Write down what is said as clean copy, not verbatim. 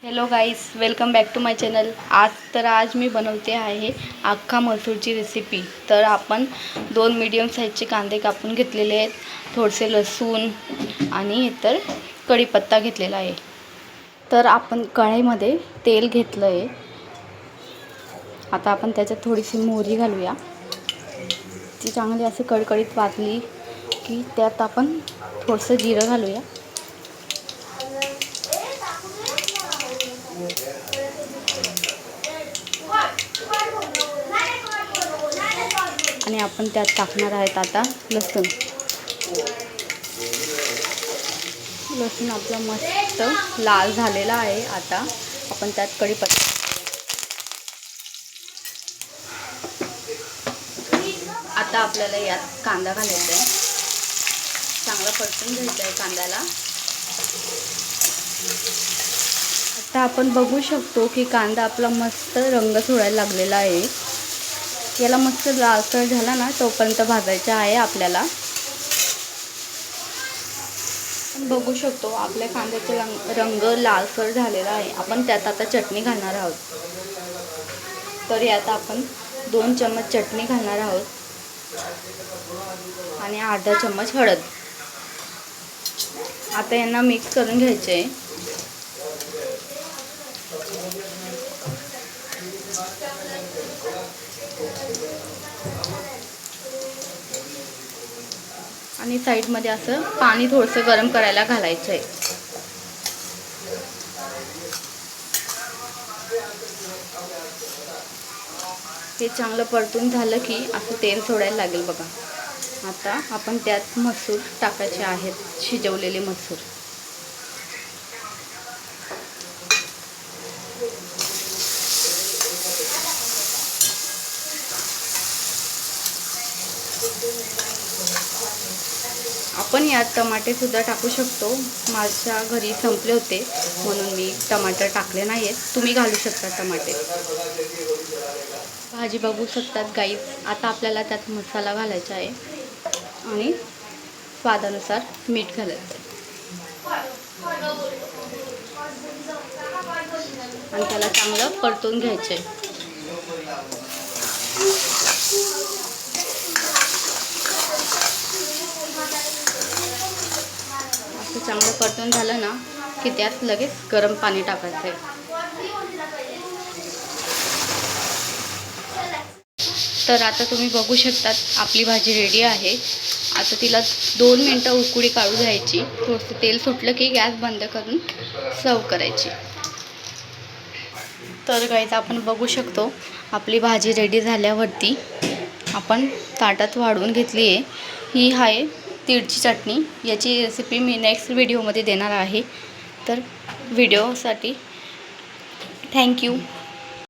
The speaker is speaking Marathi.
Hello guys, welcome back to my channel. आज मी बनवते आहे अख्खा मसूरची रेसिपी। तर आपण 2 मीडियम साईजचे कांदे कापून घेतलेले आहेत, थोडेसे लसूण आणि इतर कढीपत्ता घेतलेला आहे। तर आपण कढईमध्ये तेल घेतलं आहे। आता आपण त्याच्यात थोडीशी मोहरी घालूया। ती चांगली अशी कडकडीत वाजली की त्यात आपण थोडंसं जिरं घालूया। आणि आपण त्यात टाकणार आहेत आता लसूण। लसूण आपला मस्त लाल झालेला आहे। आता आपण त्यात कढीपत्ता, आता आपल्याला यात कांदा घालायचा आहे। चांगला परतून घ्यायचा आहे कांद्याला। आता आपण बघू शकतो की कांदा आपला मस्त रंग सोडायला लागलेला आहे। याला मस्त लालसर झाला ना तोपर्यंत भाजायचा आहे आपल्याला। बघू शकतो आपल्या कांद्याचा रंग लालसर झालेला आहे। आपण त्यात आता चटणी घालणार आहोत। तर यात आपण 2 चम्मच चटणी घालणार आहोत आणि अर्धा चम्मच हळद। आता यांना मिक्स करून घ्यायचे आहे। आणि साईडमध्ये असं पाणी थोडंसं गरम करायला घालायचं आहे। हे चांगलं परतून झालं की असं तेल सोडायला लागेल बघा। आता आपण त्यात मसूर टाकायचे आहेत, शिजवलेले मसूर। आपण यात टमाटे सुद्धा टाकू शकतो। माझ्या घरी संपले होते म्हणून मी टमाटर टाकले नाहीत, तुम्ही घालू शकता टमाटे। भाजी बघू शकतात गाईस। आता आपल्याला त्यात मसाला घालायचा आहे आणि स्वादानुसार मीठ घालायचं आहे आणि त्याला चांगलं परतून घ्यायचं आहे। असं चांगलं परतून झालं ना की त्यात लगेच गरम पाणी टाकायचं आहे। तर आता तुम्ही बघू शकतात आपली भाजी रेडी आहे। आता तिला 2 मिनटं उकळी काढू द्यायची। थोडंसं तेल सुटलं की गॅस बंद करून सर्व करायची। तर गाईस, आपण बघू शकतो आपली भाजी रेडी झाल्यावरती आपण ताटात वाढवून घेतली आहे। ही आहे तीळची चटणी। याची रेसिपी मी नेक्स्ट व्हिडिओमध्ये देणार आहे। तर व्हिडिओसाठी थँक्यू।